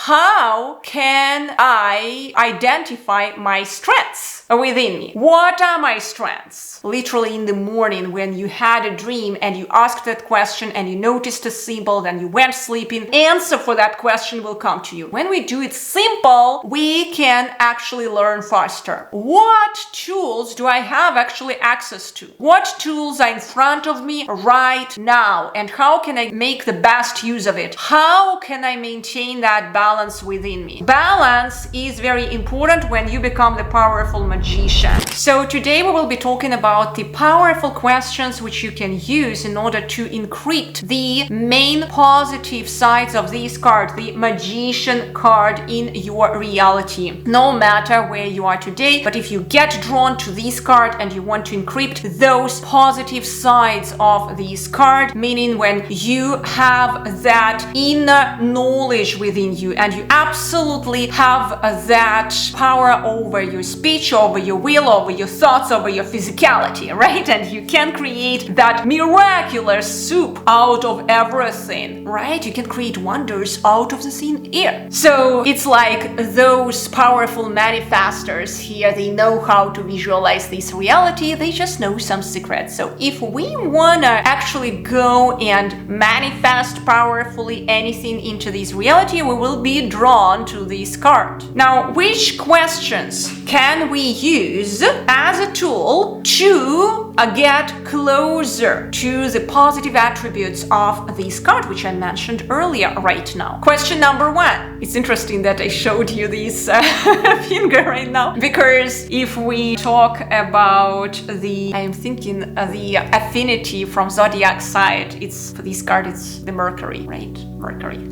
how can I identify my strengths within me? What are my strengths? Literally in the morning when you had a dream and you asked that question and you noticed a symbol, then you went sleeping, answer for that question will come to you. When we do it simple, we can actually learn faster. What tools do I have actually access to? What tools are in front of me right now? And how can I make the best use of it? How can I maintain that balance within me? Balance is very important when you become the powerful magician. So today we will be talking about the powerful questions which you can use in order to encrypt the main positive sides of this card, the magician card in your reality. No matter where you are today, but if you get drawn to this card and you want to encrypt those positive sides of this card, meaning when you have that inner knowledge within you and you absolutely have that power over your speech, over your will, over your thoughts, over your physicality, right? And you can create that miraculous soup out of everything, right? You can create wonders out of the thin air. So it's like those powerful manifestors here, they know how to visualize this reality, they just know some secrets. So if we wanna actually go and manifest powerfully anything into this reality, we will be drawn to this card. Now, which questions can we use as a tool to get closer to the positive attributes of this card, which I mentioned earlier right now? Question number one. It's interesting that I showed you this finger right now, because if we talk about the affinity from zodiac side, it's for this card, it's the Mercury, right? Mercury.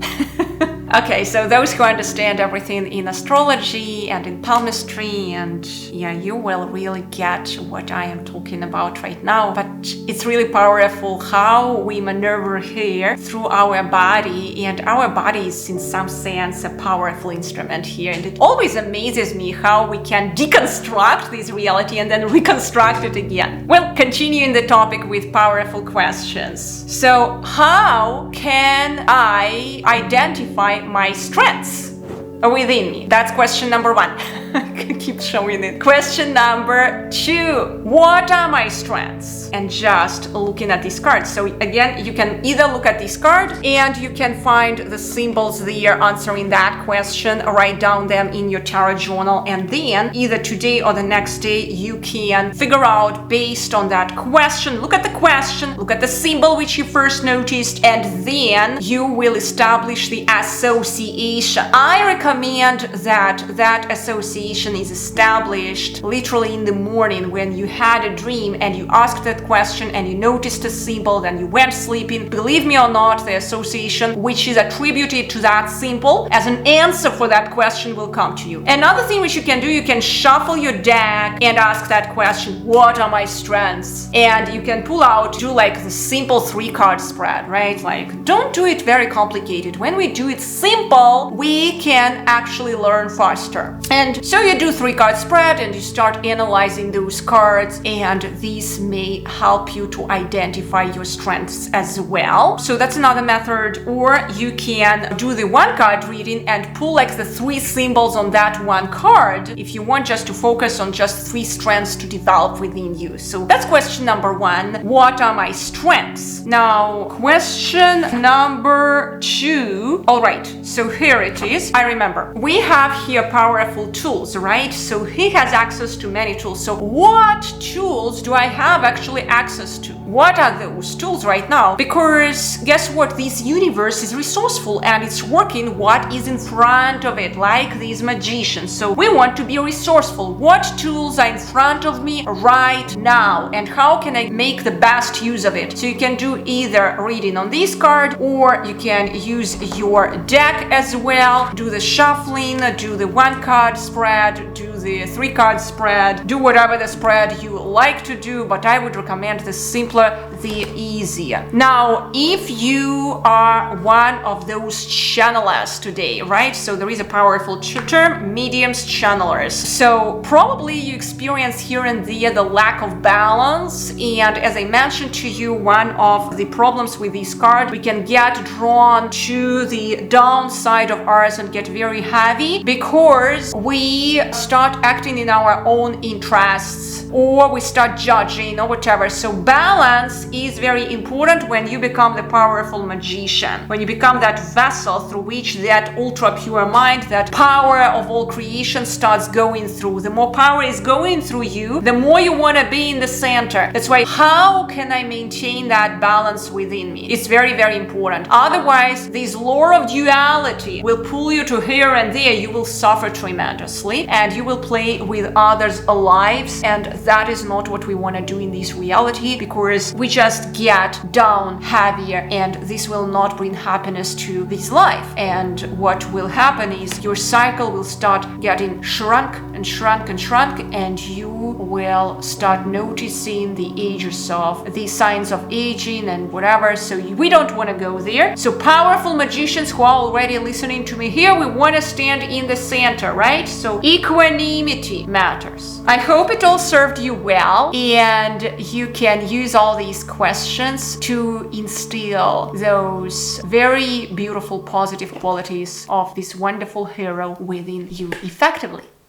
Okay, so those who understand everything in astrology and in palmistry, and yeah, you will really get what I am talking about right now. But it's really powerful how we maneuver here through our body, and our body is in some sense a powerful instrument here. And it always amazes me how we can deconstruct this reality and then reconstruct it again. Well, continuing the topic with powerful questions. So how can I identify my strengths within me? That's question number one. Keep showing it. Question number two. What are my strengths? And just looking at this card. So again, you can either look at this card and you can find the symbols there answering that question, write down them in your tarot journal, and then either today or the next day you can figure out based on that question. Look at the question, look at the symbol which you first noticed, and then you will establish the association. I recommend that association is established literally in the morning when you had a dream and you asked that question and you noticed a symbol, then you went sleeping. Believe me or not, the association which is attributed to that symbol as an answer for that question will come to you. Another thing which you can do, you can shuffle your deck and ask that question, what are my strengths? And you can pull out, do like the simple 3-card spread, right? Like, don't do it very complicated. When we do it simple, we can actually learn faster. And so you do 3-card spread and you start analyzing those cards, and these may help you to identify your strengths as well. So that's another method. Or you can do the 1-card reading and pull like the 3 symbols on that 1 card if you want just to focus on just 3 strengths to develop within you. So that's question number 1. What are my strengths? Now, question number 2. All right, so here it is. I remember we have here powerful tools, right? So he has access to many tools. So what tools do I have actually access to? What are those tools right now? Because guess what? This universe is resourceful and it's working what is in front of it, like these magicians. So we want to be resourceful. What tools are in front of me right now? And how can I make the best use of it? So you can do either reading on this card, or you can use your deck as well. Do the shuffling, do the 1-card spread, do the 3-card spread, do whatever the spread you like to do, but I would recommend the simpler, the easier. Now, if you are one of those channelers today, right? So there is a powerful term, mediums, channelers. So probably you experience here and there the lack of balance. And as I mentioned to you, one of the problems with this card, we can get drawn to the downside of ours and get very heavy because we start acting in our own interests, or we start judging or whatever. So balance is very important when you become the powerful magician, when you become that vessel through which that ultra pure mind, that power of all creation starts going through. The more power is going through you, the more you want to be in the center. That's why, how can I maintain that balance within me? It's very, very important. Otherwise, this law of duality will pull you to here and there. You will suffer tremendously and you will play with others' lives, and that is not what we want to do in this reality, because we just get down heavier and this will not bring happiness to this life. And what will happen is your cycle will start getting shrunk and shrunk and shrunk, and you will start noticing the ages of the signs of aging and whatever. So we don't want to go there. So powerful magicians who are already listening to me here, we want to stand in the center, right? So equanimity matters. I hope it all served you well, and you can use all these questions to instill those very beautiful positive qualities of this wonderful hero within you effectively.